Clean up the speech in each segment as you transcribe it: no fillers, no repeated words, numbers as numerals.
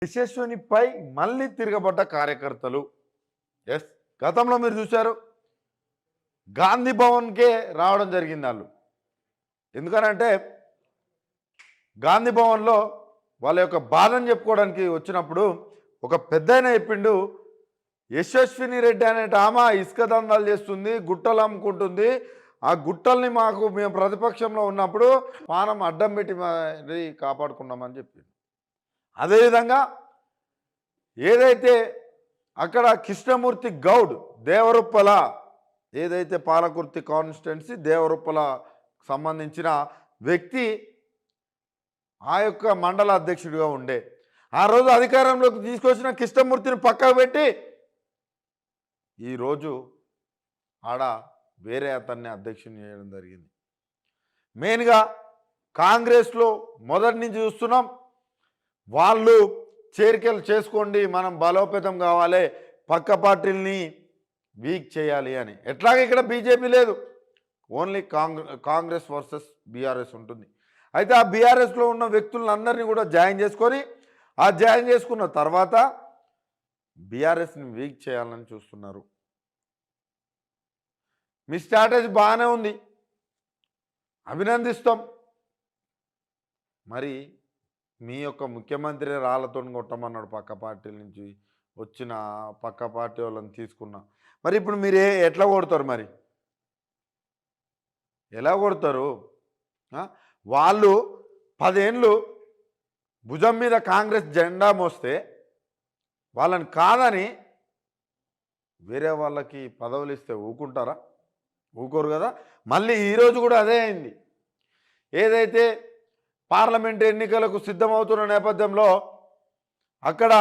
యశస్వినిపై మళ్ళీ తిరగబడ్డ కార్యకర్తలు. ఎస్, గతంలో మీరు చూశారు, గాంధీ భవన్కే రావడం జరిగింది వాళ్ళు. ఎందుకనంటే గాంధీ భవన్లో వాళ్ళ యొక్క బాధను చెప్పుకోవడానికి వచ్చినప్పుడు ఒక పెద్దయిన చెప్పిండు, యశస్విని రెడ్డి అనేట ఆమె ఇసుక దందాలు చేస్తుంది, గుట్టలు అమ్ముకుంటుంది, ఆ గుట్టల్ని మేము ప్రతిపక్షంలో ఉన్నప్పుడు పానం అడ్డం పెట్టి మరి కాపాడుకున్నామని చెప్పింది. అదేవిధంగా ఏదైతే అక్కడ కృష్ణమూర్తి గౌడ్ దేవరుప్పల, ఏదైతే పాలకుర్తి కాన్స్టిట్యున్సీ దేవరుప్పల సంబంధించిన వ్యక్తి ఆ యొక్క మండల అధ్యక్షుడిగా ఉండే, ఆ రోజు అధికారంలోకి తీసుకొచ్చిన కృష్ణమూర్తిని పక్కకు పెట్టి ఈరోజు ఆడ వేరే అతన్ని అధ్యక్షుని చేయడం జరిగింది. మెయిన్గా కాంగ్రెస్లో మొదటి నుంచి చూస్తున్నాం, వాళ్ళు చేరికలు చేసుకోండి, మనం బలోపేతం కావాలి, పక్క పార్టీలని వీక్ చేయాలి అని. ఎట్లాగే ఇక్కడ బీజేపీ లేదు, ఓన్లీ కాంగ్రెస్ వర్సెస్ బీఆర్ఎస్ ఉంటుంది. అయితే ఆ బీఆర్ఎస్లో ఉన్న వ్యక్తులందరినీ కూడా జాయిన్ చేసుకొని, ఆ జాయిన్ చేసుకున్న తర్వాత బీఆర్ఎస్ని వీక్ చేయాలని చూస్తున్నారు. మీ స్ట్రాటజీ బాగానే ఉంది, అభినందిస్తాం. మరి మీ యొక్క ముఖ్యమంత్రి రాళ్లతో కొట్టమన్నాడు, పక్క పార్టీల నుంచి వచ్చిన పక్క పార్టీ వాళ్ళని తీసుకున్నా. మరి ఇప్పుడు మీరు ఎట్లా కొడతారు? మరి ఎలా కొడతారు? వాళ్ళు 10 ఏళ్ళు భుజం మీద కాంగ్రెస్ జెండా మోస్తే వాళ్ళని కాదని వేరే వాళ్ళకి పదవులు ఇస్తే ఊకుంటారా? ఊకోరు కదా. మళ్ళీ ఈరోజు కూడా అదే అయింది. ఏదైతే పార్లమెంట్ ఎన్నికలకు సిద్ధమవుతున్న నేపథ్యంలో అక్కడ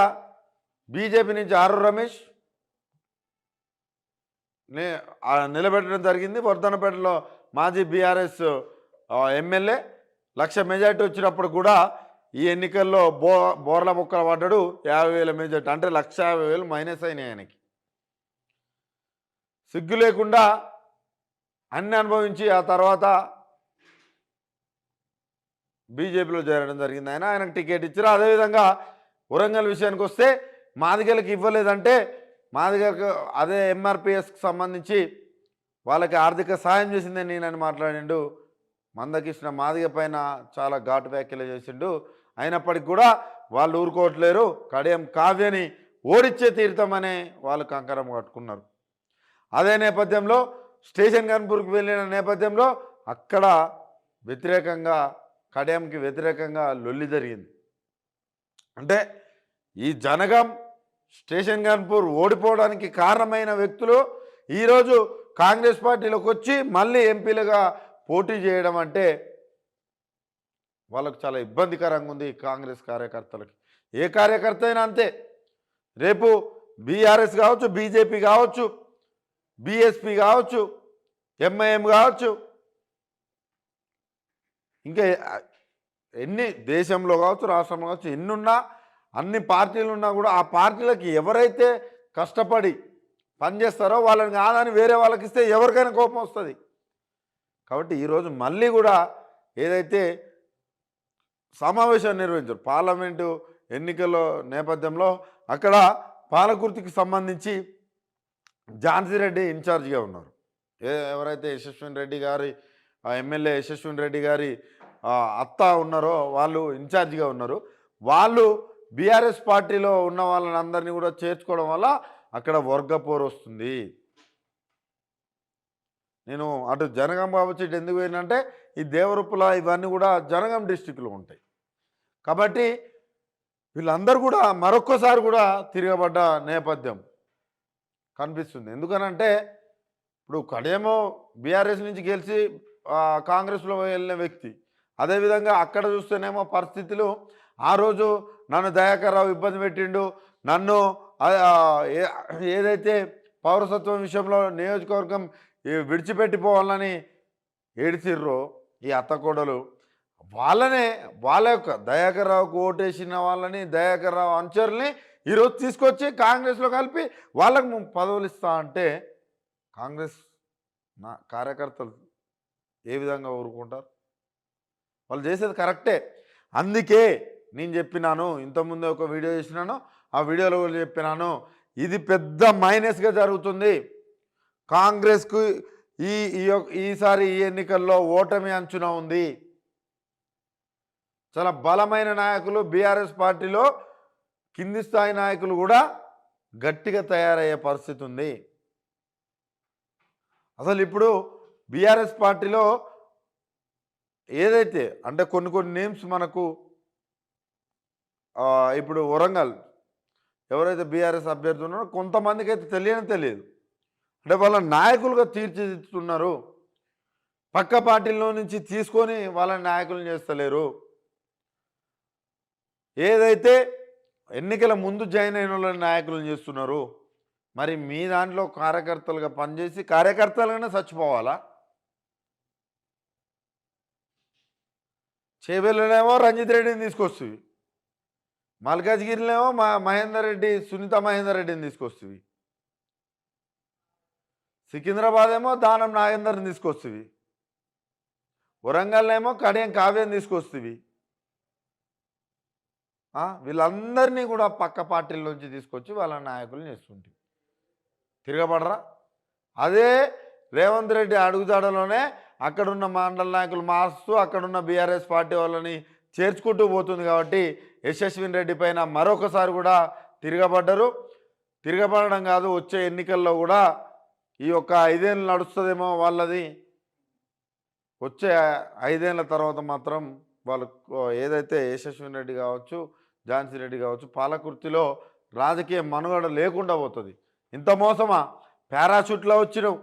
బీజేపీ నుంచి ఆరు రమేష్ నిలబెట్టడం జరిగింది. వర్ధనపేటలో మాజీ బీఆర్ఎస్ ఎమ్మెల్యే 1,00,000 మెజార్టీ వచ్చినప్పుడు కూడా ఈ ఎన్నికల్లో బోర్ల బొక్కలు పడ్డాడు. 50,000 మెజార్టీ అంటే 1,50,000 మైనస్ అయినాయి ఆయనకి. సిగ్గు లేకుండా అన్ని అనుభవించి ఆ తర్వాత బీజేపీలో చేరడం జరిగింది. ఆయనకు టికెట్ ఇచ్చారు. అదేవిధంగా వరంగల్ విషయానికి వస్తే మాదిగలకు ఇవ్వలేదంటే మాదిగలకు అదే ఎంఆర్పిఎస్కి సంబంధించి వాళ్ళకి ఆర్థిక సాయం చేసిందని నేనని మాట్లాడిండు. మందకృష్ణ మాదిగ పైన చాలా ఘాటు వ్యాఖ్యలు చేసిండు. అయినప్పటికీ కూడా వాళ్ళు ఊరుకోవట్లేరు. కడియం కావ్యని ఓడిచ్చే తీర్థమనే వాళ్ళు కంకరం కట్టుకున్నారు. అదే నేపథ్యంలో స్టేషన్ గన్పూర్కి వెళ్ళిన నేపథ్యంలో అక్కడ వ్యతిరేకంగా కడియంకి వ్యతిరేకంగా లొల్లి జరిగింది. అంటే ఈ జనగం స్టేషన్ గన్పూర్ ఓడిపోవడానికి కారణమైన వ్యక్తులు ఈరోజు కాంగ్రెస్ పార్టీలోకి వచ్చి మళ్ళీ ఎంపీలుగా పోటీ చేయడం అంటే వాళ్ళకు చాలా ఇబ్బందికరంగా ఉంది. కాంగ్రెస్ కార్యకర్తలకి, ఏ కార్యకర్త అయినా అంతే. రేపు బీఆర్ఎస్ కావచ్చు, బీజేపీ కావచ్చు, బీఎస్పీ కావచ్చు, ఎంఐఎం కావచ్చు, ఇంకా ఎన్ని దేశంలో కావచ్చు, రాష్ట్రంలో కావచ్చు, ఎన్నున్నా అన్ని పార్టీలు ఉన్నా కూడా ఆ పార్టీలకి ఎవరైతే కష్టపడి పనిచేస్తారో వాళ్ళని కాదని వేరే వాళ్ళకి ఇస్తే ఎవరికైనా కోపం వస్తుంది. కాబట్టి ఈరోజు మళ్ళీ కూడా ఏదైతే సమావేశం నిర్వహించారు పార్లమెంటు ఎన్నికల నేపథ్యంలో అక్కడ పాలకుర్తికి సంబంధించి ఝాన్సీ రెడ్డి ఇన్ఛార్జిగా ఉన్నారు. ఎవరైతే యశస్విని రెడ్డి గారి ఎమ్మెల్యే యశస్విని రెడ్డి గారి అత్త ఉన్నారో వాళ్ళు ఇన్ఛార్జిగా ఉన్నారు. వాళ్ళు బీఆర్ఎస్ పార్టీలో ఉన్న వాళ్ళని అందరినీ కూడా చేర్చుకోవడం వల్ల అక్కడ వర్గపోరు వస్తుంది. నేను అటు జనగాం కావచ్చు, ఇటు ఎందుకు పోయినంటే ఈ దేవరుప్పుల ఇవన్నీ కూడా జనగాం డిస్టిక్లో ఉంటాయి. కాబట్టి వీళ్ళందరూ కూడా మరొక్కసారి కూడా తిరగబడ్డ నేపథ్యం కనిపిస్తుంది. ఎందుకనంటే ఇప్పుడు కడేమో బీఆర్ఎస్ నుంచి గెలిచి కాంగ్రెస్లో వెళ్ళిన వ్యక్తి. అదేవిధంగా అక్కడ చూస్తేనేమో పరిస్థితులు ఆ రోజు నన్ను దయాకర్ రావు ఇబ్బంది పెట్టిండు, నన్ను ఏదైతే పౌరసత్వం విషయంలో నియోజకవర్గం విడిచిపెట్టిపోవాలని ఏడిచిర్రో ఈ అత్తకోడలు, వాళ్ళనే వాళ్ళ యొక్క దయాకర్ రావుకు ఓటేసిన వాళ్ళని, దయాకర్ రావు అనుచరుల్ని ఈరోజు తీసుకొచ్చి కాంగ్రెస్లో కలిపి వాళ్ళకు పదవులు ఇస్తా అంటే కాంగ్రెస్ కార్యకర్తలు ఏ విధంగా ఊరుకుంటారు? వాళ్ళు చేసేది కరెక్టే. అందుకే నేను చెప్పినాను, ఇంతకుముందు ఒక వీడియో చేసినాను, ఆ వీడియోలో కూడా చెప్పినాను, ఇది పెద్ద మైనస్గా జరుగుతుంది కాంగ్రెస్కు. ఈ ఈసారి ఈ ఎన్నికల్లో ఓటమి అంచున ఉంది. చాలా బలమైన నాయకులు బీఆర్ఎస్ పార్టీలో కింది స్థాయి నాయకులు కూడా గట్టిగా తయారయ్యే పరిస్థితి ఉంది. అసలు ఇప్పుడు బీఆర్ఎస్ పార్టీలో ఏదైతే అంటే కొన్ని నేమ్స్ మనకు ఇప్పుడు వరంగల్ ఎవరైతే బీఆర్ఎస్ అభ్యర్థి ఉన్నారో కొంతమందికి అయితే తెలియదు. అంటే వాళ్ళ నాయకులుగా తీర్చిదిద్దుతున్నారు. పక్క పార్టీల్లో నుంచి తీసుకొని వాళ్ళ నాయకులను చేస్తలేరు. ఏదైతే ఎన్నికల ముందు జాయిన్ అయిన వాళ్ళని నాయకులను చేస్తున్నారు. మరి మీ దాంట్లో కార్యకర్తలుగా పనిచేసి కార్యకర్తలుగానే చచ్చిపోవాలా? చేవెళ్ళనేమో రంజిత్ రెడ్డిని తీసుకొస్తుంది, మల్కాజ్గిరిలోనేమో మహేందర్ రెడ్డి సునీత మహేందర్ రెడ్డిని తీసుకొస్తుంది, సికింద్రాబాద్ ఏమో దానం నాగేందర్ని తీసుకొస్తుంది, వరంగల్ ఏమో కడియం కావ్యం తీసుకొస్తుంది. వీళ్ళందరినీ కూడా పక్క పార్టీల నుంచి తీసుకొచ్చి వాళ్ళ నాయకులు చేస్తుంటే తిరగబడరా? అదే రేవంత్ రెడ్డి అడుగుజాడలోనే అక్కడున్న మండల నాయకులు మారుస్తూ అక్కడున్న బీఆర్ఎస్ పార్టీ వాళ్ళని చేర్చుకుంటూ పోతుంది. కాబట్టి యశస్విన్ రెడ్డి పైన మరొకసారి కూడా తిరగబడ్డరు. తిరగబడడం కాదు, వచ్చే ఎన్నికల్లో కూడా ఈ యొక్క 5 ఏళ్ళు నడుస్తుందేమో వాళ్ళది. వచ్చే 5 ఏళ్ళ తర్వాత మాత్రం వాళ్ళు ఏదైతే యశస్విన్ రెడ్డి కావచ్చు, ఝాన్సీ రెడ్డి కావచ్చు, పాలకుర్తిలో రాజకీయ మనుగడ లేకుండా పోతుంది. ఇంత మోసమా? పారాషూట్లో వచ్చినావు.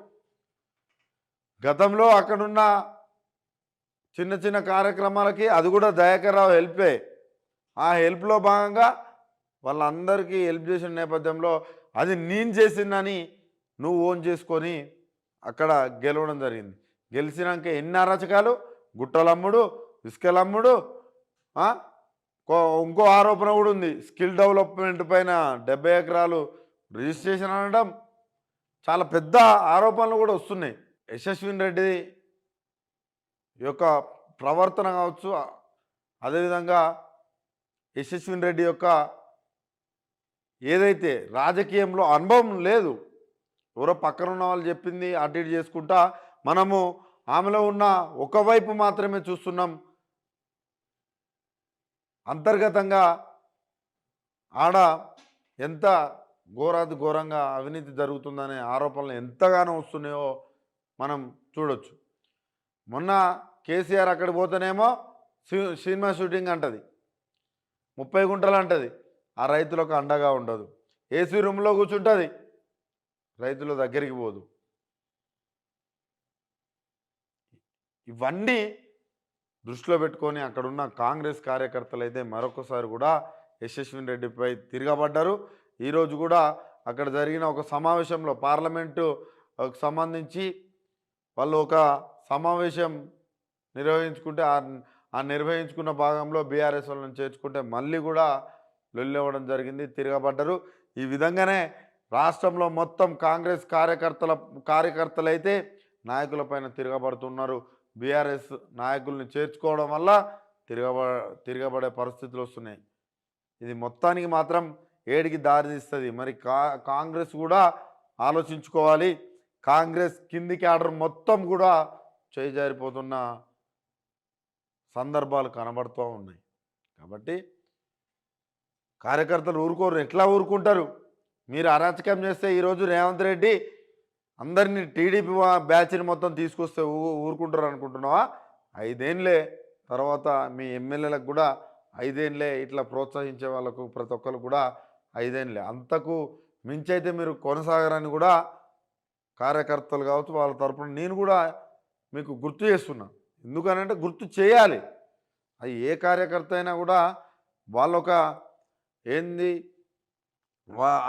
గతంలో అక్కడున్న చిన్న కార్యక్రమాలకి అది కూడా దయాకర్ రావు హెల్పే. ఆ హెల్ప్లో భాగంగా వాళ్ళందరికీ హెల్ప్ చేసిన నేపథ్యంలో అది నేను చేసిందని నువ్వు ఓన్ చేసుకొని అక్కడ గెలవడం జరిగింది. గెలిచినాక ఎన్ని అరాచకాలు, గుట్టలమ్ముడు, ఇసుకలమ్ముడు. ఇంకో ఆరోపణ కూడా ఉంది, స్కిల్ డెవలప్మెంట్ పైన 70 ఎకరాలు రిజిస్ట్రేషన్ అనడం. చాలా పెద్ద ఆరోపణలు కూడా వస్తున్నాయి. యశస్విన్ రెడ్డి యొక్క ప్రవర్తన కావచ్చు, అదేవిధంగా యశస్విన్ రెడ్డి యొక్క ఏదైతే రాజకీయంలో అనుభవం లేదు, ఎవరో పక్కన ఉన్న వాళ్ళు చెప్పింది అటు ఇటు చేసుకుంటా మనము ఆమెలో ఉన్న ఒకవైపు మాత్రమే చూస్తున్నాం. అంతర్గతంగా ఆడ ఎంత ఘోరంగా అవినీతి జరుగుతుందనే ఆరోపణలు ఎంతగానో వస్తున్నాయో మనం చూడొచ్చు. మొన్న కేసీఆర్ అక్కడ పోతేనేమో సినిమా షూటింగ్ అంటది, 30 గుంటలు అంటది, ఆ రైతులకు అండగా ఉండదు. ఏసీ రూమ్లో కూర్చుంటుంది, రైతుల దగ్గరికి పోదు. ఇవన్నీ దృష్టిలో పెట్టుకొని అక్కడున్న కాంగ్రెస్ కార్యకర్తలు అయితే మరొకసారి కూడా యశస్విన్ రెడ్డిపై తిరగబడ్డారు. ఈరోజు కూడా అక్కడ జరిగిన ఒక సమావేశంలో పార్లమెంటుకు సంబంధించి వాళ్ళు ఒక సమావేశం నిర్వహించుకుంటే ఆ నిర్వహించుకున్న భాగంలో బీఆర్ఎస్ వాళ్ళని చేర్చుకుంటే మళ్ళీ కూడా లొల్లవ్వడం జరిగింది, తిరగబడ్డారు. ఈ విధంగానే రాష్ట్రంలో మొత్తం కాంగ్రెస్ కార్యకర్తలైతే నాయకులపైన తిరగబడుతున్నారు. బీఆర్ఎస్ నాయకుల్ని చేర్చుకోవడం వల్ల తిరగబడే పరిస్థితులు వస్తున్నాయి. ఇది మొత్తానికి మాత్రం ఏడికి దారితీస్తుంది. మరి కాంగ్రెస్ కూడా ఆలోచించుకోవాలి. కాంగ్రెస్ కింది క్యాడర్ మొత్తం కూడా చేజారిపోతున్న సందర్భాలు కనబడుతూ ఉన్నాయి. కాబట్టి కార్యకర్తలు ఊరుకోరు. ఎట్లా ఊరుకుంటారు? మీరు అరాచకం చేస్తే ఈరోజు రేవంత్ రెడ్డి అందరినీ టీడీపీ బ్యాచ్ని మొత్తం తీసుకొస్తే ఊరుకుంటారు అనుకుంటున్నావా? 5 ఏళ్ళే తర్వాత మీ ఎమ్మెల్యేలకు కూడా 5 ఏళ్ళే ఇట్లా ప్రోత్సహించే వాళ్ళకు ప్రతి ఒక్కరు కూడా 5 ఏళ్ళే. అంతకు మించైతే మీరు కొనసాగరని కూడా కార్యకర్తలు కావచ్చు వాళ్ళ తరపున నేను కూడా మీకు గుర్తు చేస్తున్నా. ఎందుకనంటే గుర్తు చేయాలి. అది ఏ కార్యకర్త అయినా కూడా వాళ్ళొక ఏంది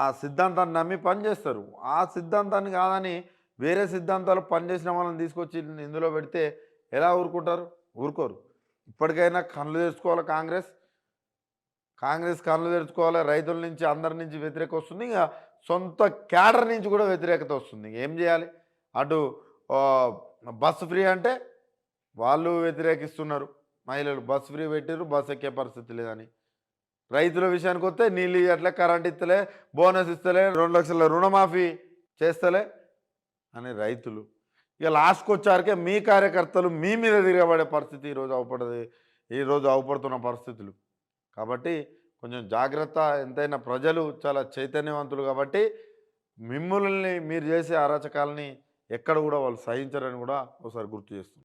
ఆ సిద్ధాంతాన్ని నమ్మి పనిచేస్తారు. ఆ సిద్ధాంతాన్ని కాదని వేరే సిద్ధాంతాలు పనిచేసిన వాళ్ళని తీసుకొచ్చి ఇందులో పెడితే ఎలా ఊరుకుంటారు? ఊరుకోరు. ఇప్పటికైనా కళ్ళు తెరుచుకోవాలి కాంగ్రెస్ కళ్ళు తెరుచుకోవాలి. రైతుల నుంచి అందరి నుంచి వ్యతిరేకత వస్తుంది, ఇంకా సొంత క్యాడర్ నుంచి కూడా వ్యతిరేకత వస్తుంది. ఏం చేయాలి? అటు బస్సు ఫ్రీ అంటే వాళ్ళు వ్యతిరేకిస్తున్నారు, మహిళలు బస్సు ఫ్రీ పెట్టారు, బస్సు ఎక్కే పరిస్థితి లేదని. రైతుల విషయానికి వస్తే నీళ్ళు ఇవ్వట్లే, కరెంట్ ఇస్తలే, బోనస్ ఇస్తలే, 2 లక్షల రుణమాఫీ చేస్తలే అని రైతులు. ఇక లాస్ట్కి వచ్చారికే మీ కార్యకర్తలు మీ మీద తిరగబడే పరిస్థితి ఈరోజు అవపడుతున్న పరిస్థితులు. కాబట్టి కొంచెం జాగ్రత్త. ఎంతైనా ప్రజలు చాలా చైతన్యవంతులు కాబట్టి మిమ్మల్ని మీరు చేసే అరాచకాలని ఎక్కడ కూడా వాళ్ళు సహించరని కూడా ఒకసారి గుర్తు చేస్తుంది.